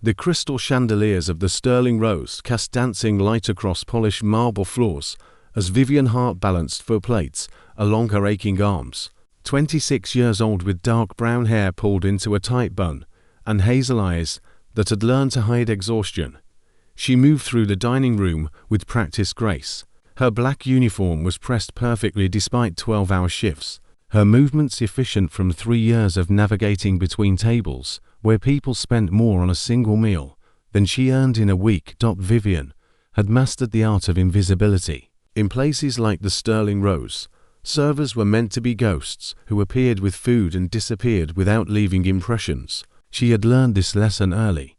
The crystal chandeliers of the sterling rose cast dancing light across polished marble floors as Vivian Hart balanced for plates along her aching arms. 26 years old with dark brown hair pulled into a tight bun and hazel eyes that had learned to hide exhaustion. She moved through the dining room with practiced grace. Her black uniform was pressed perfectly despite 12-hour shifts. Her movements efficient from 3 years of navigating between tables where people spent more on a single meal than she earned in a week. Vivian had mastered the art of invisibility. In places like the Sterling Rose, servers were meant to be ghosts who appeared with food and disappeared without leaving impressions. She had learned this lesson early,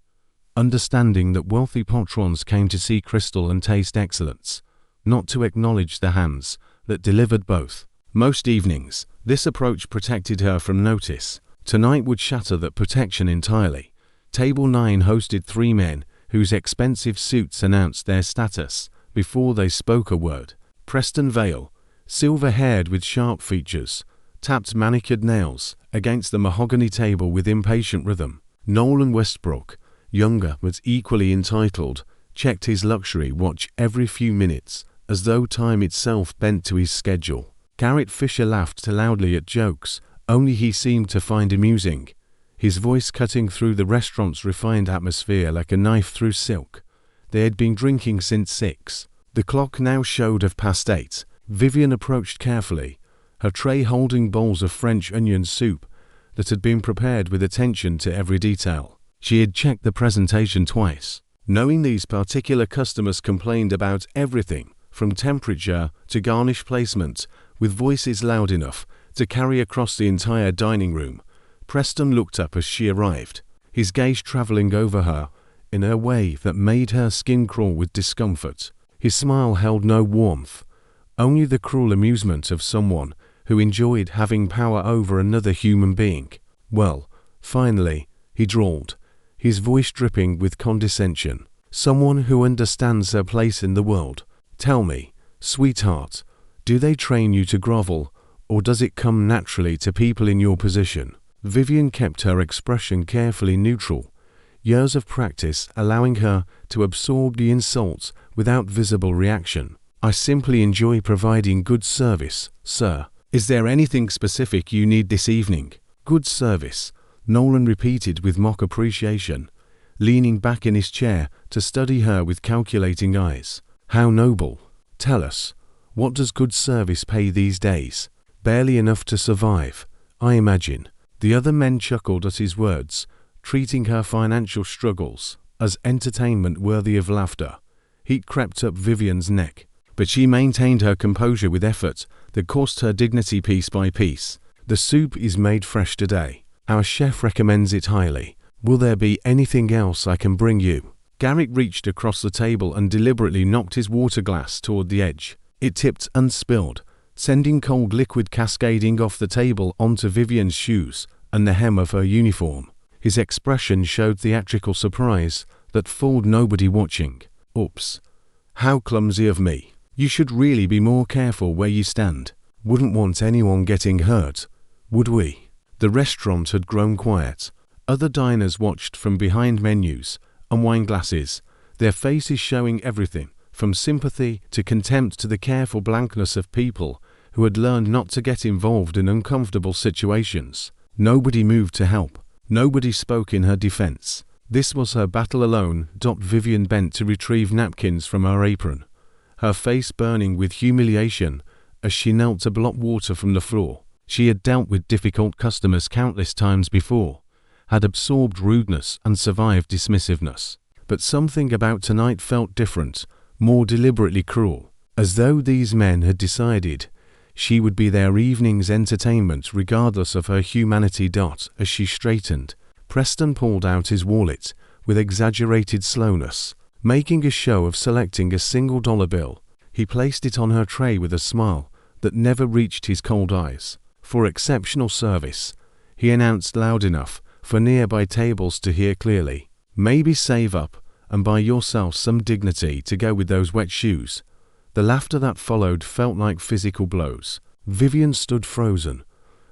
understanding that wealthy patrons came to see crystal and taste excellence, not to acknowledge the hands that delivered both. Most evenings, this approach protected her from notice. Tonight would shatter that protection entirely. Table 9 hosted 3 men whose expensive suits announced their status before they spoke a word. Preston Vale, silver-haired with sharp features, tapped manicured nails against the mahogany table with impatient rhythm. Nolan Westbrook, younger but equally entitled, checked his luxury watch every few minutes as though time itself bent to his schedule. Garrett Fisher laughed loudly at jokes only he seemed to find amusing, his voice cutting through the restaurant's refined atmosphere like a knife through silk. They had been drinking since 6. The clock now showed of past 8. Vivian approached carefully, her tray holding bowls of French onion soup that had been prepared with attention to every detail. She had checked the presentation twice, knowing these particular customers complained about everything from temperature to garnish placement, with voices loud enough to carry across the entire dining room. Preston looked up as she arrived, his gaze traveling over her in a way that made her skin crawl with discomfort. His smile held no warmth, only the cruel amusement of someone who enjoyed having power over another human being. "Well, finally," he drawled, his voice dripping with condescension. "Someone who understands their place in the world. Tell me, sweetheart, do they train you to grovel, or does it come naturally to people in your position?" Vivian kept her expression carefully neutral, years of practice allowing her to absorb the insults without visible reaction. "I simply enjoy providing good service, sir. Is there anything specific you need this evening?" "Good service," Nolan repeated with mock appreciation, leaning back in his chair to study her with calculating eyes. "How noble. Tell us, what does good service pay these days?" "Barely enough to survive, I imagine." The other men chuckled at his words, treating her financial struggles as entertainment worthy of laughter. Heat crept up Vivian's neck, but she maintained her composure with effort that cost her dignity piece by piece. "The soup is made fresh today. Our chef recommends it highly. Will there be anything else I can bring you?" Garrick reached across the table and deliberately knocked his water glass toward the edge. It tipped unspilled, sending cold liquid cascading off the table onto Vivian's shoes and the hem of her uniform. His expression showed theatrical surprise that fooled nobody watching. "Oops. How clumsy of me. You should really be more careful where you stand. Wouldn't want anyone getting hurt, would we?" The restaurant had grown quiet. Other diners watched from behind menus and wine glasses, their faces showing everything from sympathy to contempt to the careful blankness of people who had learned not to get involved in uncomfortable situations. Nobody moved to help. Nobody spoke in her defense. This was her battle alone. Vivian bent to retrieve napkins from her apron, her face burning with humiliation as she knelt to blot water from the floor. She had dealt with difficult customers countless times before, had absorbed rudeness and survived dismissiveness. But something about tonight felt different, more deliberately cruel, as though these men had decided she would be their evening's entertainment regardless of her humanity. As she straightened, Preston pulled out his wallet with exaggerated slowness, making a show of selecting a single dollar bill. He placed it on her tray with a smile that never reached his cold eyes. "For exceptional service," he announced loud enough for nearby tables to hear clearly. "Maybe save up and buy yourself some dignity to go with those wet shoes." The laughter that followed felt like physical blows. Vivian stood frozen,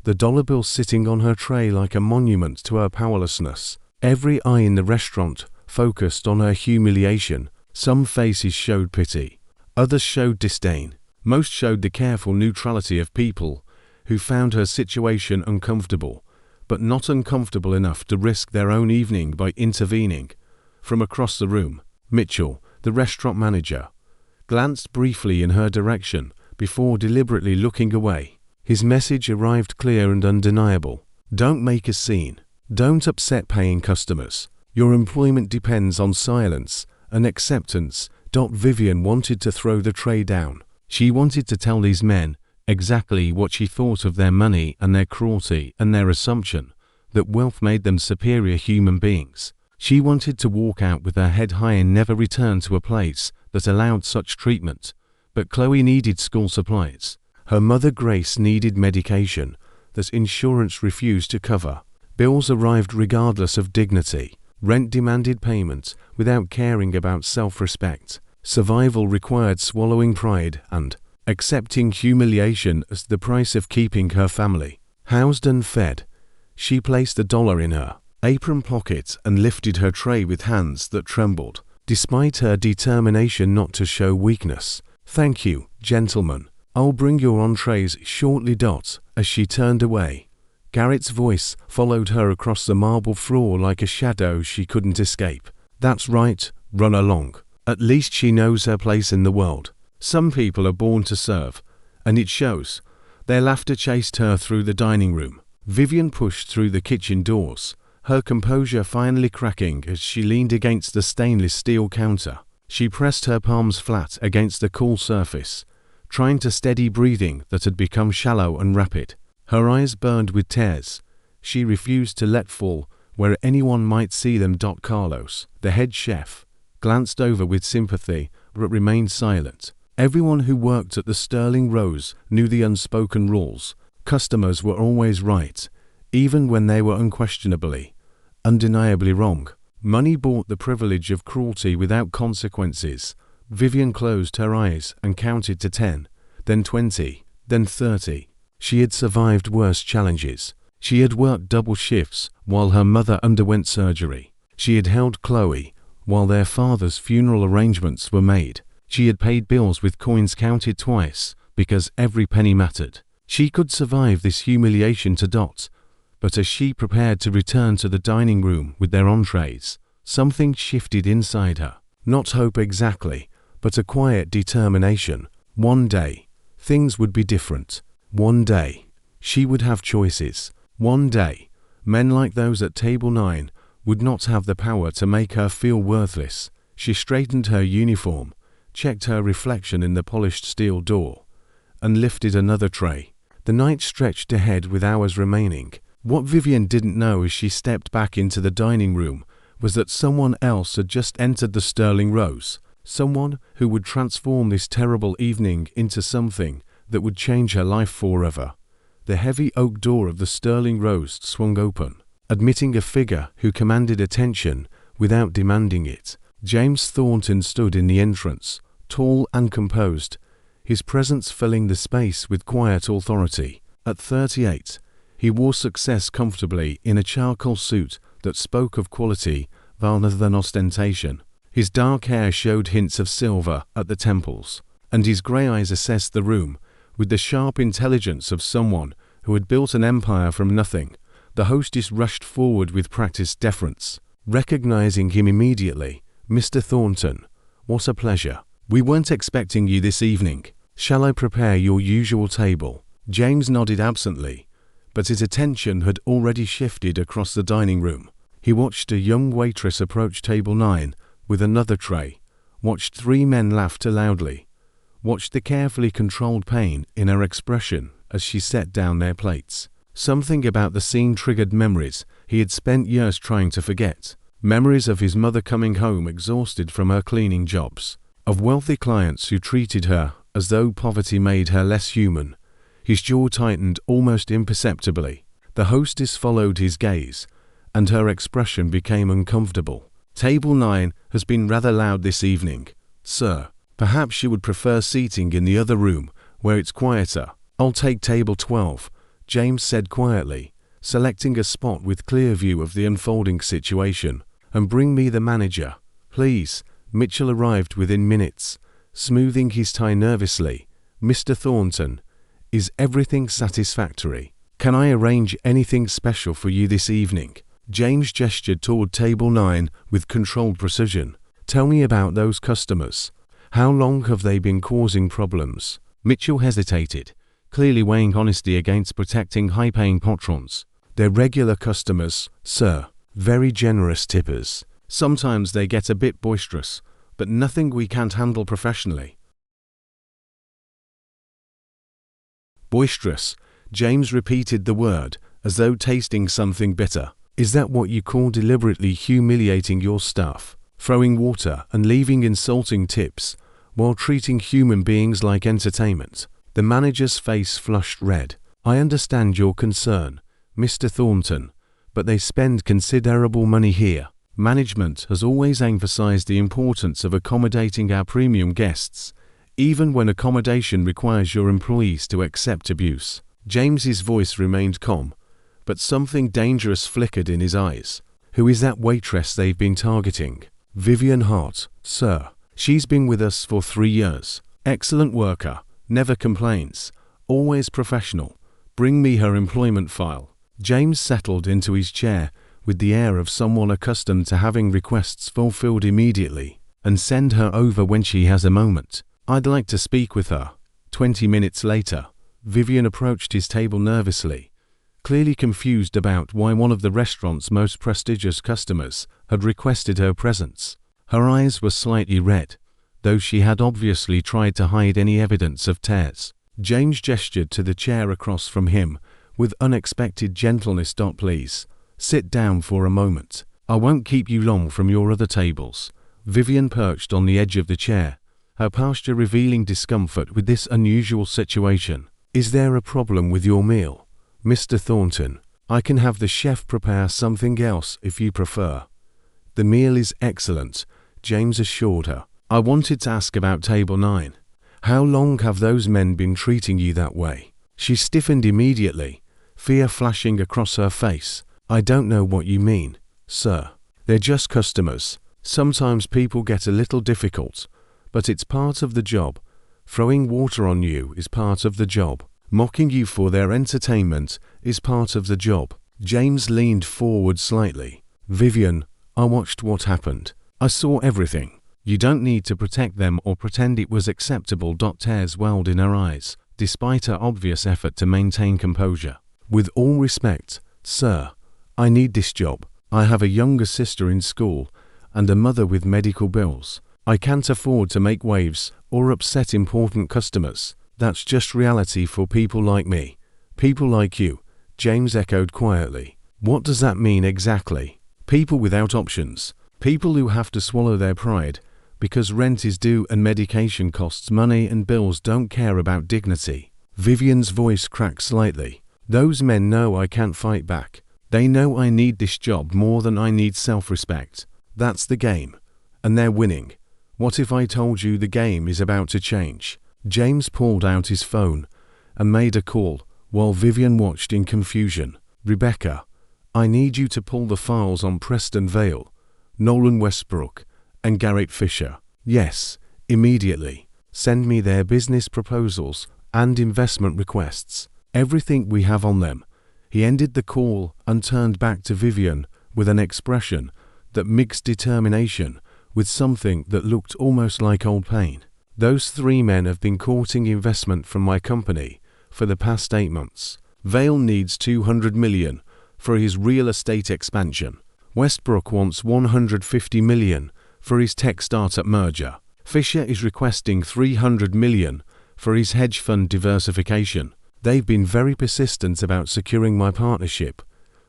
the dollar bill sitting on her tray like a monument to her powerlessness. Every eye in the restaurant focused on her humiliation. Some faces showed pity. Others showed disdain. Most showed the careful neutrality of people who found her situation uncomfortable, but not uncomfortable enough to risk their own evening by intervening. From across the room, Mitchell, the restaurant manager, glanced briefly in her direction before deliberately looking away. His message arrived clear and undeniable. Don't make a scene. Don't upset paying customers. Your employment depends on silence and acceptance. Vivian wanted to throw the tray down. She wanted to tell these men exactly what she thought of their money and their cruelty and their assumption that wealth made them superior human beings. She wanted to walk out with her head high and never return to a place that allowed such treatment. But Chloe needed school supplies. Her mother Grace needed medication that insurance refused to cover. Bills arrived regardless of dignity. Rent demanded payment without caring about self-respect. Survival required swallowing pride and accepting humiliation as the price of keeping her family housed and fed. She placed $1 in her apron pocket and lifted her tray with hands that trembled, despite her determination not to show weakness. "Thank you, gentlemen. I'll bring your entrees shortly." As she turned away, Garrett's voice followed her across the marble floor like a shadow she couldn't escape. "That's right, run along. At least she knows her place in the world. Some people are born to serve, and it shows." Their laughter chased her through the dining room. Vivian pushed through the kitchen doors, her composure finally cracking as she leaned against the stainless steel counter. She pressed her palms flat against the cool surface, trying to steady breathing that had become shallow and rapid. Her eyes burned with tears. She refused to let fall where anyone might see them. Carlos, the head chef, glanced over with sympathy but remained silent. Everyone who worked at the Sterling Rose knew the unspoken rules. Customers were always right, even when they were unquestionably, undeniably wrong. Money bought the privilege of cruelty without consequences. Vivian closed her eyes and counted to 10, then 20, then 30. She had survived worse challenges. She had worked double shifts while her mother underwent surgery. She had held Chloe while their father's funeral arrangements were made. She had paid bills with coins counted twice because every penny mattered. She could survive this humiliation but as she prepared to return to the dining room with their entrees, something shifted inside her. Not hope exactly, but a quiet determination. One day, things would be different. One day, she would have choices. One day, men like those at table 9 would not have the power to make her feel worthless. She straightened her uniform, checked her reflection in the polished steel door, and lifted another tray. The night stretched ahead with hours remaining. What Vivian didn't know as she stepped back into the dining room was that someone else had just entered the Sterling Rose, someone who would transform this terrible evening into something that would change her life forever. The heavy oak door of the Sterling Rose swung open, admitting a figure who commanded attention without demanding it. James Thornton stood in the entrance, tall and composed, his presence filling the space with quiet authority. At 38, he wore success comfortably in a charcoal suit that spoke of quality rather than ostentation. His dark hair showed hints of silver at the temples, and his grey eyes assessed the room with the sharp intelligence of someone who had built an empire from nothing. The hostess rushed forward with practiced deference, recognizing him immediately. "Mr. Thornton, what a pleasure. We weren't expecting you this evening. Shall I prepare your usual table?" James nodded absently, but his attention had already shifted across the dining room. He watched a young waitress approach table 9 with another tray, watched 3 men laugh loudly, watched the carefully controlled pain in her expression as she set down their plates. Something about the scene triggered memories he had spent years trying to forget. Memories of his mother coming home exhausted from her cleaning jobs, of wealthy clients who treated her as though poverty made her less human. His jaw tightened almost imperceptibly. The hostess followed his gaze, and her expression became uncomfortable. "Table 9 has been rather loud this evening, sir. Perhaps you would prefer seating in the other room where it's quieter." "I'll take table 12, James said quietly, selecting a spot with clear view of the unfolding situation. and bring me the manager, please." Mitchell arrived within minutes, smoothing his tie nervously. "Mr. Thornton, is everything satisfactory? Can I arrange anything special for you this evening?" James gestured toward table 9 with controlled precision. "Tell me about those customers. How long have they been causing problems?" Mitchell hesitated, clearly weighing honesty against protecting high-paying patrons. "They're regular customers, sir. Very generous tippers. Sometimes they get a bit boisterous, but nothing we can't handle professionally." Boisterous. James repeated the word, as though tasting something bitter. "Is that what you call deliberately humiliating your staff? Throwing water and leaving insulting tips, while treating human beings like entertainment?" The manager's face flushed red. "I understand your concern, Mr. Thornton, but they spend considerable money here. Management has always emphasized the importance of accommodating our premium guests, even when accommodation requires your employees to accept abuse." James's voice remained calm, but something dangerous flickered in his eyes. "Who is that waitress they've been targeting?" "Vivian Hart, sir. She's been with us for 3 years. Excellent worker, never complains, always professional. Bring me her employment file." James settled into his chair with the air of someone accustomed to having requests fulfilled immediately. "And send her over when she has a moment. I'd like to speak with her." 20 minutes later, Vivian approached his table nervously, clearly confused about why one of the restaurant's most prestigious customers had requested her presence. Her eyes were slightly red, though she had obviously tried to hide any evidence of tears. James gestured to the chair across from him with unexpected gentleness. "Please, sit down for a moment. I won't keep you long from your other tables." Vivian perched on the edge of the chair, her posture revealing discomfort with this unusual situation. "Is there a problem with your meal, Mr. Thornton? I can have the chef prepare something else if you prefer." "The meal is excellent," James assured her. "I wanted to ask about table 9. How long have those men been treating you that way?" She stiffened immediately, fear flashing across her face. "I don't know what you mean, sir. They're just customers. Sometimes people get a little difficult, but it's part of the job. Throwing water on you is part of the job. Mocking you for their entertainment is part of the job." James leaned forward slightly. "Vivian, I watched what happened. I saw everything. You don't need to protect them or pretend it was acceptable." Tears welled in her eyes, despite her obvious effort to maintain composure. "With all respect, sir, I need this job. I have a younger sister in school and a mother with medical bills. I can't afford to make waves or upset important customers. That's just reality for people like me." "People like you," James echoed quietly. "What does that mean exactly?" "People without options. People who have to swallow their pride because rent is due and medication costs money and bills don't care about dignity." Vivian's voice cracked slightly. "Those men know I can't fight back. They know I need this job more than I need self-respect. That's the game, and they're winning. What if I told you the game is about to change?" James pulled out his phone and made a call while Vivian watched in confusion. "Rebecca, I need you to pull the files on Preston Vale, Nolan Westbrook, and Garrett Fisher." "Yes, immediately. Send me their business proposals and investment requests. Everything we have on them." He ended the call and turned back to Vivian with an expression that mixed determination with something that looked almost like old pain. "Those 3 men have been courting investment from my company for the past 8 months. Vale needs $200 million for his real estate expansion. Westbrook wants $150 million for his tech startup merger. Fisher is requesting $300 million for his hedge fund diversification. They've been very persistent about securing my partnership."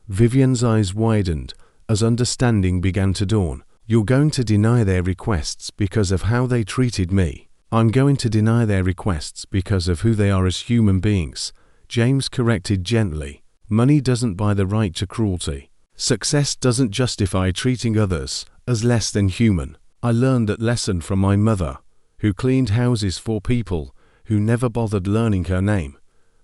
Vivian's eyes widened as understanding began to dawn. "You're going to deny their requests because of how they treated me." "I'm going to deny their requests because of who they are as human beings," James corrected gently. "Money doesn't buy the right to cruelty. Success doesn't justify treating others as less than human. I learned that lesson from my mother, who cleaned houses for people who never bothered learning her name."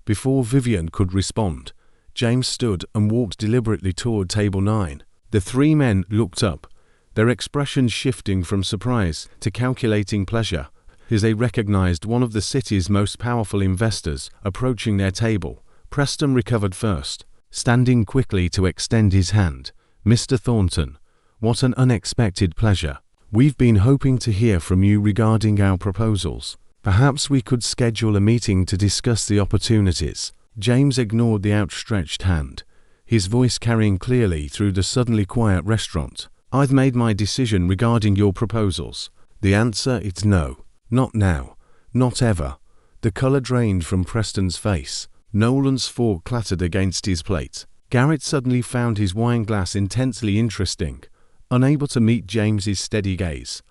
Before Vivian could respond, James stood and walked deliberately toward table 9. The 3 men looked up, their expressions shifting from surprise to calculating pleasure, as they recognized one of the city's most powerful investors approaching their table. Preston recovered first, standing quickly to extend his hand. "Mr. Thornton, what an unexpected pleasure. We've been hoping to hear from you regarding our proposals. Perhaps we could schedule a meeting to discuss the opportunities." James ignored the outstretched hand, his voice carrying clearly through the suddenly quiet restaurant. "I've made my decision regarding your proposals. The answer is no. Not now. Not ever." The color drained from Preston's face. Nolan's fork clattered against his plate. Garrett suddenly found his wine glass intensely interesting, unable to meet James's steady gaze.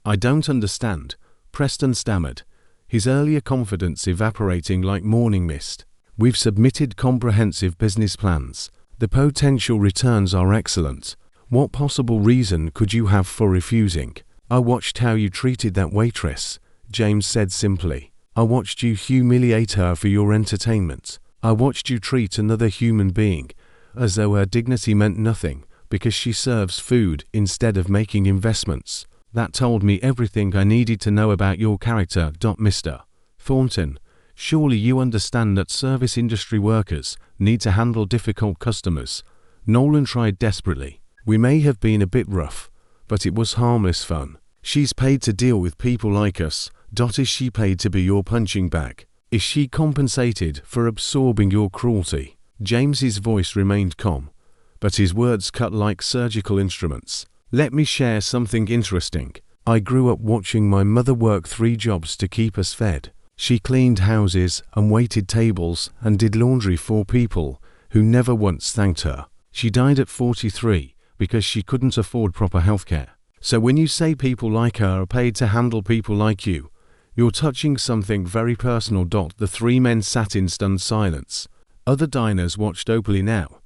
"I don't understand," Preston stammered, his earlier confidence evaporating like morning mist. "We've submitted comprehensive business plans. The potential returns are excellent. What possible reason could you have for refusing?" "I watched how you treated that waitress," James said simply. "I watched you humiliate her for your entertainment. I watched you treat another human being as though her dignity meant nothing because she serves food instead of making investments. That told me everything I needed to know about your character. Mr. Thornton, surely you understand that service industry workers need to handle difficult customers." Nolan tried desperately. "We may have been a bit rough, but it was harmless fun. She's paid to deal with people like us. Is she paid to be your punching bag? Is she compensated for absorbing your cruelty?" James's voice remained calm, but his words cut like surgical instruments. "Let me share something interesting. I grew up watching my mother work 3 jobs to keep us fed. She cleaned houses and waited tables and did laundry for people who never once thanked her. She died at 43 because she couldn't afford proper healthcare. So when you say people like her are paid to handle people like you, you're touching something very personal." The 3 men sat in stunned silence. Other diners watched opally now,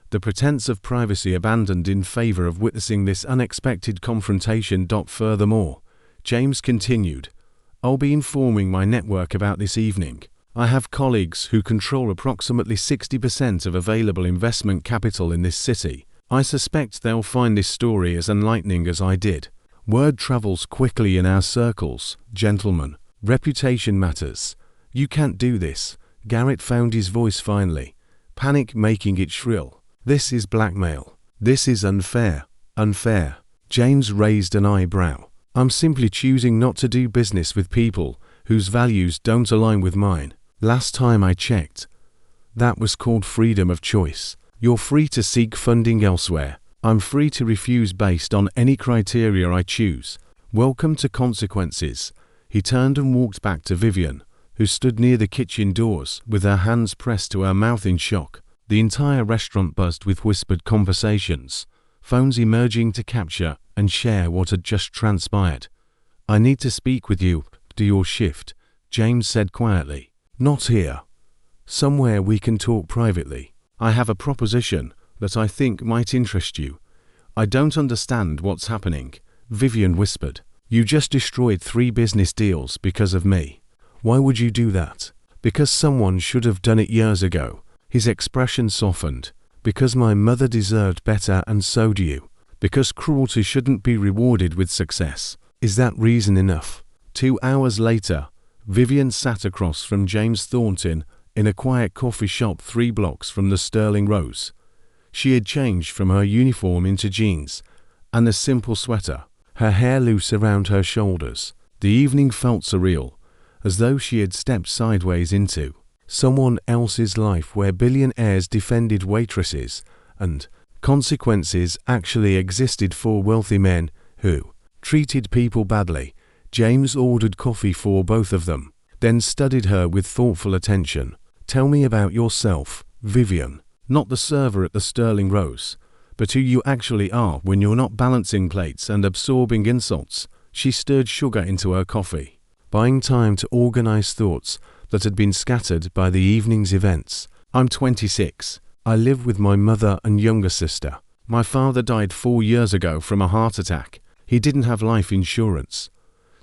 the pretense of privacy abandoned in favor of witnessing this unexpected confrontation. Furthermore, James continued, "I'll be informing my network about this evening. I have colleagues who control approximately 60% of available investment capital in this city. I suspect they'll find this story as enlightening as I did. Word travels quickly in our circles, gentlemen. Reputation matters. You can't do this." Garrett found his voice finally, panic making it shrill. "This is blackmail. This is unfair. Unfair." James raised an eyebrow. "I'm simply choosing not to do business with people whose values don't align with mine. Last time I checked, that was called freedom of choice. You're free to seek funding elsewhere. I'm free to refuse based on any criteria I choose. Welcome to consequences." He turned and walked back to Vivian, who stood near the kitchen doors with her hands pressed to her mouth in shock. The entire restaurant buzzed with whispered conversations, phones emerging to capture and share what had just transpired. "I need to speak with you. Do your shift," James said quietly. "Not here. Somewhere we can talk privately. I have a proposition that I think might interest you." "I don't understand what's happening," Vivian whispered. "You just destroyed 3 business deals because of me. Why would you do that?" "Because someone should have done it years ago." His expression softened. "Because my mother deserved better and so do you. Because cruelty shouldn't be rewarded with success. Is that reason enough?" 2 hours later, Vivian sat across from James Thornton in a quiet coffee shop 3 blocks from the Sterling Rose. She had changed from her uniform into jeans and a simple sweater, her hair loose around her shoulders. The evening felt surreal, as though she had stepped sideways into someone else's life where billionaires defended waitresses and consequences actually existed for wealthy men who treated people badly. James ordered coffee for both of them, then studied her with thoughtful attention. "Tell me about yourself, Vivian. Not the server at the Sterling Rose, but who you actually are when you're not balancing plates and absorbing insults." She stirred sugar into her coffee, buying time to organize thoughts that had been scattered by the evening's events. "I'm 26. I live with my mother and younger sister. My father died 4 years ago from a heart attack. He didn't have life insurance,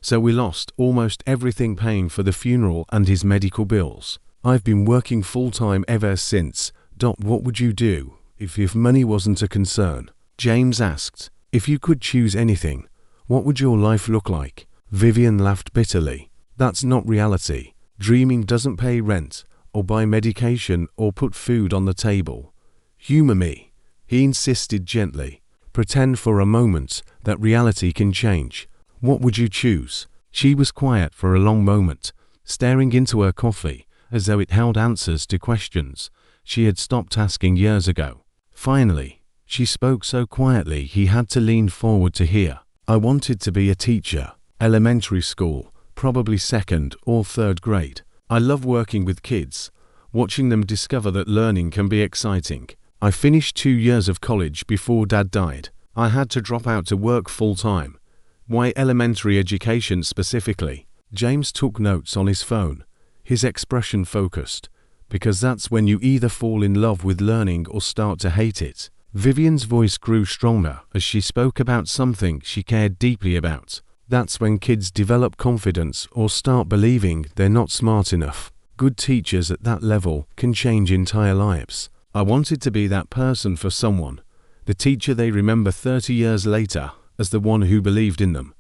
so we lost almost everything paying for the funeral and his medical bills. I've been working full-time ever since. What would you do if money wasn't a concern?" James asked, If you could choose anything, what would your life look like? Vivian laughed bitterly. That's not reality. Dreaming doesn't pay rent, or buy medication, or put food on the table. Humor me, he insisted gently. Pretend for a moment that reality can change. What would you choose? She was quiet for a long moment, staring into her coffee, as though it held answers to questions she had stopped asking years ago. Finally, she spoke so quietly he had to lean forward to hear. I wanted to be a teacher. Elementary school, probably 2nd or 3rd grade. I love working with kids, watching them discover that learning can be exciting. I finished 2 years of college before Dad died. I had to drop out to work full-time. Why elementary education specifically? James took notes on his phone, his expression focused, because that's when you either fall in love with learning or start to hate it. Vivian's voice grew stronger as she spoke about something she cared deeply about. That's when kids develop confidence or start believing they're not smart enough. Good teachers at that level can change entire lives. I wanted to be that person for someone, the teacher they remember 30 years later as the one who believed in them.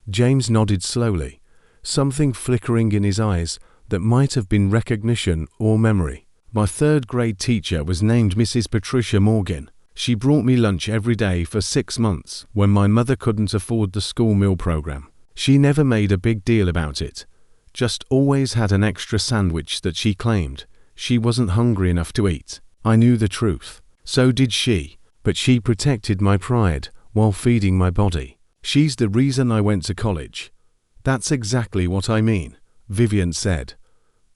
James nodded slowly, something flickering in his eyes that might have been recognition or memory. My 3rd grade teacher was named Mrs. Patricia Morgan. She brought me lunch every day for 6 months when my mother couldn't afford the school meal program. She never made a big deal about it, just always had an extra sandwich that she claimed she wasn't hungry enough to eat. I knew the truth. So did she, but she protected my pride while feeding my body. She's the reason I went to college. That's exactly what I mean, Vivian said,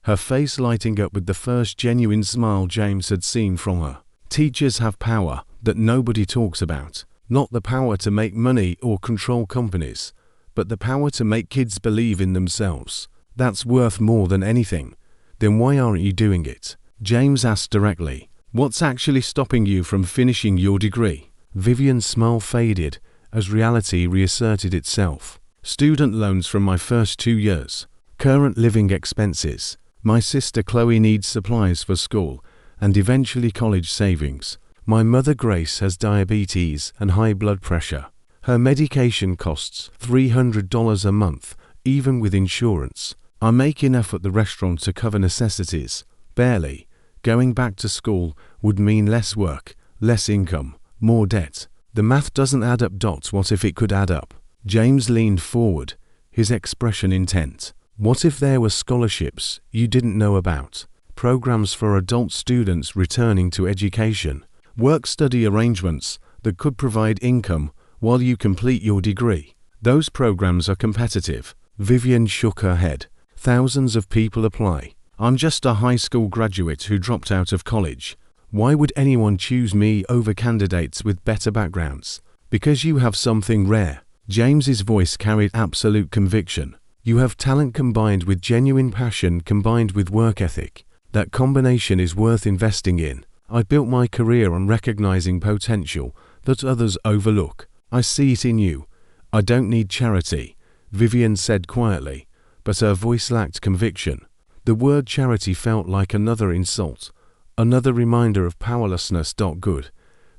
her face lighting up with the first genuine smile James had seen from her. Teachers have power that nobody talks about. Not the power to make money or control companies, but the power to make kids believe in themselves. That's worth more than anything. Then why aren't you doing it? James asked directly. What's actually stopping you from finishing your degree? Vivian's smile faded as reality reasserted itself. Student loans from my first 2 years. Current living expenses. My sister Chloe needs supplies for school and eventually college savings. My mother Grace has diabetes and high blood pressure. Her medication costs $300 a month, even with insurance. I make enough at the restaurant to cover necessities. Barely. Going back to school would mean less work, less income, more debt. The math doesn't add up. What if it could add up? James leaned forward, his expression intent. What if there were scholarships you didn't know about? Programs for adult students returning to education. Work-study arrangements that could provide income while you complete your degree. Those programs are competitive. Vivian shook her head. Thousands of people apply. I'm just a high school graduate who dropped out of college. Why would anyone choose me over candidates with better backgrounds? Because you have something rare. James's voice carried absolute conviction. You have talent combined with genuine passion combined with work ethic. That combination is worth investing in. I built my career on recognizing potential that others overlook. I see it in you. I don't need charity, Vivian said quietly, but her voice lacked conviction. The word charity felt like another insult, another reminder of powerlessness. Good.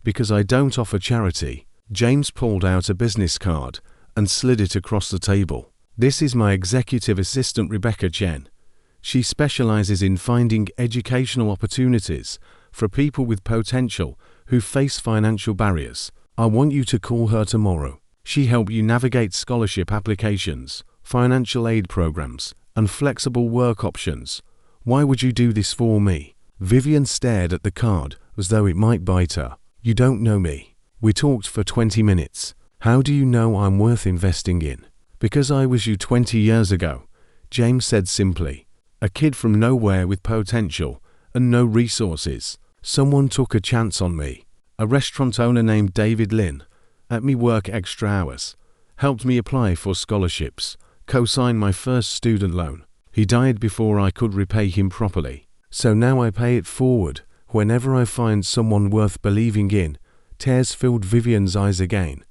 Because I don't offer charity. James pulled out a business card and slid it across the table. This is my executive assistant Rebecca Chen. She specializes in finding educational opportunities for people with potential who face financial barriers. I want you to call her tomorrow. She helped you navigate scholarship applications, financial aid programs, and flexible work options. Why would you do this for me? Vivian stared at the card as though it might bite her. You don't know me. We talked for 20 minutes. How do you know I'm worth investing in? Because I was you 20 years ago, James said simply. A kid from nowhere with potential and no resources. Someone took a chance on me. A restaurant owner named David Lin. Let me work extra hours. Helped me apply for scholarships. Co-signed my first student loan. He died before I could repay him properly. So now I pay it forward whenever I find someone worth believing in. Tears filled Vivian's eyes again.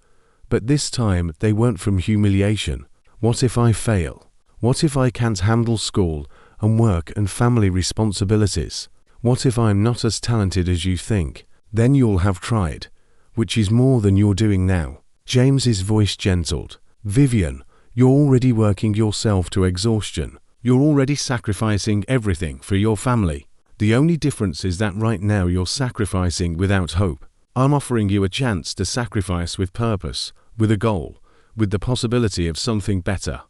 But this time they weren't from humiliation. What if I fail? What if I can't handle school and work and family responsibilities? What if I'm not as talented as you think? Then you'll have tried, which is more than you're doing now. James's voice gentled. Vivian, you're already working yourself to exhaustion. You're already sacrificing everything for your family. The only difference is that right now you're sacrificing without hope. I'm offering you a chance to sacrifice with purpose, with a goal, with the possibility of something better.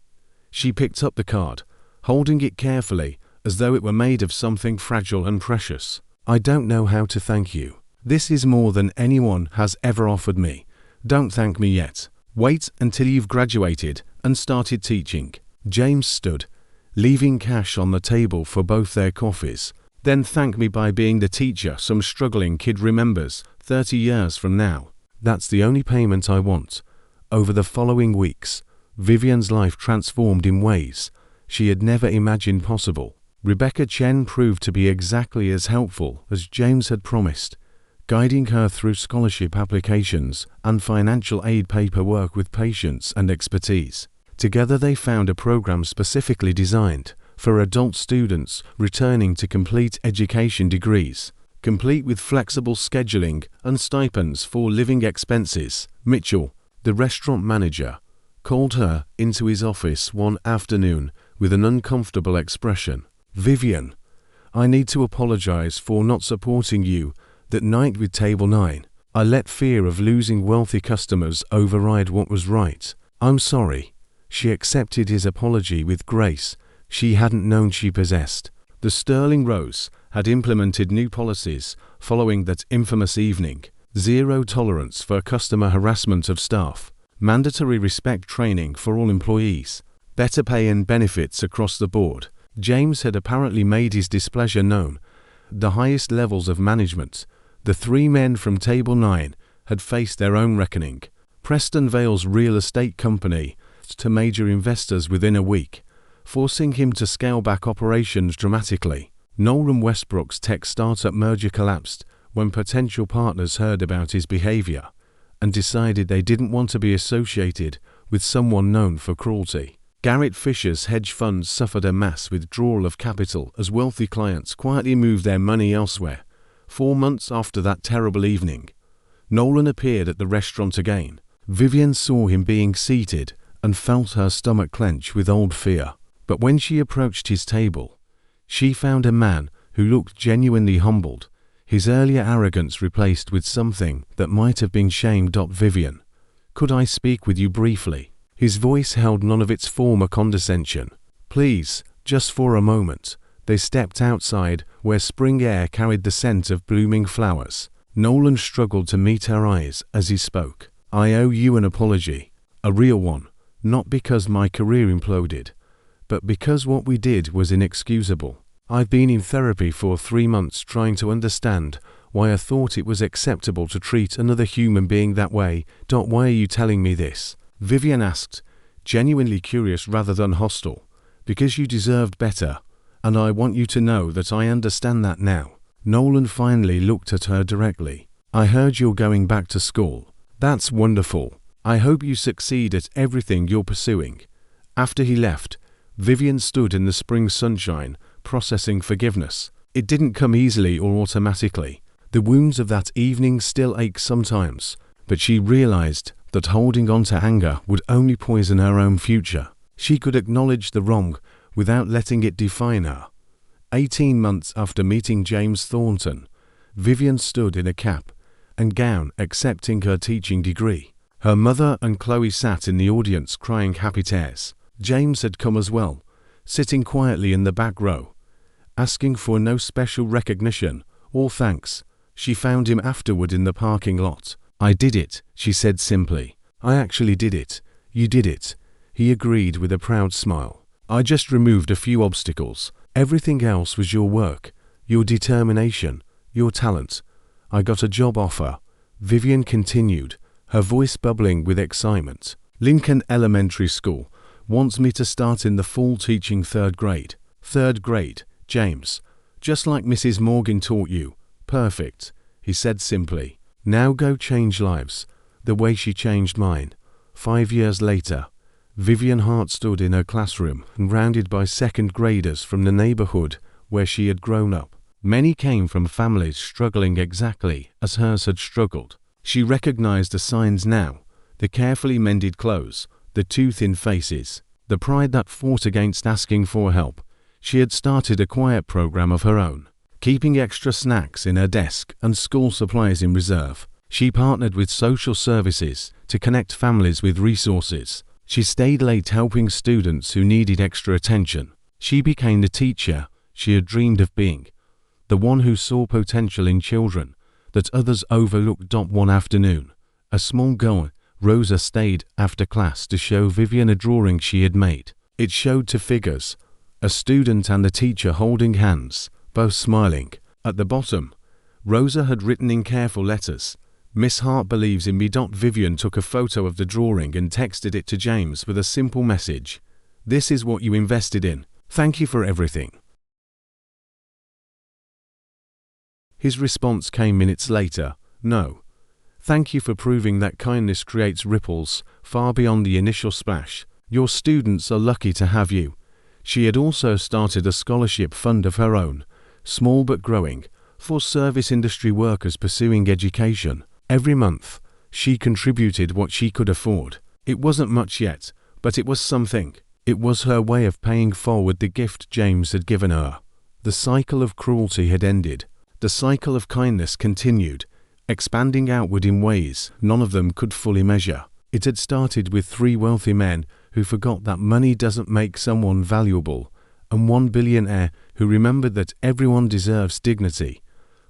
She picked up the card, holding it carefully as though it were made of something fragile and precious. I don't know how to thank you. This is more than anyone has ever offered me. Don't thank me yet. Wait until you've graduated and started teaching. James stood, leaving cash on the table for both their coffees. Then thank me by being the teacher some struggling kid remembers 30 years from now. That's the only payment I want. Over the following weeks, Vivian's life transformed in ways she had never imagined possible. Rebecca Chen proved to be exactly as helpful as James had promised, guiding her through scholarship applications and financial aid paperwork with patience and expertise. Together they found a program specifically designed for adult students returning to complete education degrees, complete with flexible scheduling and stipends for living expenses. Mitchell, the restaurant manager, called her into his office one afternoon with an uncomfortable expression. Vivian, I need to apologize for not supporting you that night with Table 9. I let fear of losing wealthy customers override what was right. I'm sorry. She accepted his apology with grace she hadn't known she possessed. The Sterling Rose had implemented new policies following that infamous evening. Zero tolerance for customer harassment of staff, mandatory respect training for all employees, better pay and benefits across the board. James had apparently made his displeasure known at the highest levels of management. The three men from Table 9 had faced their own reckoning. Preston Vale's real estate company to major investors within a week, forcing him to scale back operations dramatically. Nolan Westbrook's tech startup merger collapsed when potential partners heard about his behavior and decided they didn't want to be associated with someone known for cruelty. Garrett Fisher's hedge funds suffered a mass withdrawal of capital as wealthy clients quietly moved their money elsewhere. 4 months after that terrible evening, Nolan appeared at the restaurant again. Vivian saw him being seated and felt her stomach clench with old fear. But when she approached his table, she found a man who looked genuinely humbled, his earlier arrogance replaced with something that might have been shame. Vivian, could I speak with you briefly? His voice held none of its former condescension. Please, just for a moment. They stepped outside, where spring air carried the scent of blooming flowers. Nolan struggled to meet her eyes as he spoke. I owe you an apology, a real one, not because my career imploded, but because what we did was inexcusable. I've been in therapy for 3 months trying to understand why I thought it was acceptable to treat another human being that way. Why are you telling me this? Vivian asked, genuinely curious rather than hostile. Because you deserved better, and I want you to know that I understand that now. Nolan finally looked at her directly. I heard you're going back to school. That's wonderful. I hope you succeed at everything you're pursuing. After he left, Vivian stood in the spring sunshine, processing forgiveness. It didn't come easily or automatically. The wounds of that evening still ache sometimes, but she realized that holding on to anger would only poison her own future. She could acknowledge the wrong without letting it define her. 18 months after meeting James Thornton, Vivian stood in a cap and gown accepting her teaching degree. Her mother and Chloe sat in the audience crying happy tears. James had come as well, sitting quietly in the back row, asking for no special recognition or thanks. She found him afterward in the parking lot. I did it, she said simply. I actually did it. You did it. He agreed with a proud smile. I just removed a few obstacles. Everything else was your work, your determination, your talent. I got a job offer, Vivian continued, her voice bubbling with excitement. Lincoln Elementary School wants me to start in the fall teaching 3rd grade. 3rd grade, James. Just like Mrs. Morgan taught you. Perfect, he said simply. Now go change lives, the way she changed mine. 5 years later, Vivian Hart stood in her classroom, surrounded by 2nd graders from the neighborhood where she had grown up. Many came from families struggling exactly as hers had struggled. She recognized the signs now: the carefully mended clothes, the too-thin faces, the pride that fought against asking for help. She had started a quiet program of her own, keeping extra snacks in her desk and school supplies in reserve. She partnered with social services to connect families with resources. She stayed late helping students who needed extra attention. She became the teacher she had dreamed of being, the one who saw potential in children that others overlooked. One afternoon, a small girl, Rosa, stayed after class to show Vivian a drawing she had made. It showed two figures, a student and a teacher holding hands, both smiling. At the bottom, Rosa had written in careful letters, "Miss Hart believes in me." Vivian took a photo of the drawing and texted it to James with a simple message: "This is what you invested in. Thank you for everything." His response came minutes later: "No. Thank you for proving that kindness creates ripples far beyond the initial splash. Your students are lucky to have you." She had also started a scholarship fund of her own, small but growing, for service industry workers pursuing education. Every month, she contributed what she could afford. It wasn't much yet, but it was something. It was her way of paying forward the gift James had given her. The cycle of cruelty had ended. The cycle of kindness continued, expanding outward in ways none of them could fully measure. It had started with 3 wealthy men who forgot that money doesn't make someone valuable, and 1 billionaire who remembered that everyone deserves dignity.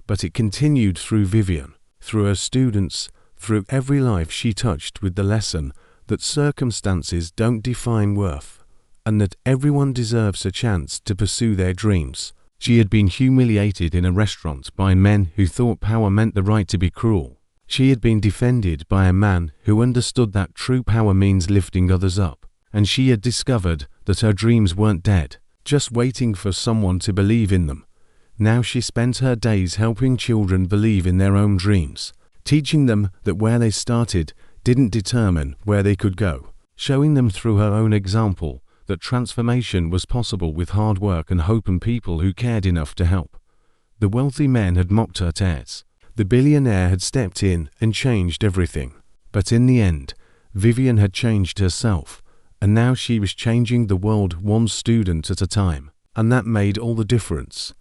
But it continued through Vivian, through her students, through every life she touched, with the lesson that circumstances don't define worth, and that everyone deserves a chance to pursue their dreams. She had been humiliated in a restaurant by men who thought power meant the right to be cruel. She had been defended by a man who understood that true power means lifting others up. And she had discovered that her dreams weren't dead, just waiting for someone to believe in them. Now she spent her days helping children believe in their own dreams, teaching them that where they started didn't determine where they could go, showing them through her own example that transformation was possible with hard work and hope and people who cared enough to help. The wealthy men had mocked her tears. The billionaire had stepped in and changed everything. But in the end, Vivian had changed herself, and now she was changing the world one student at a time. And that made all the difference.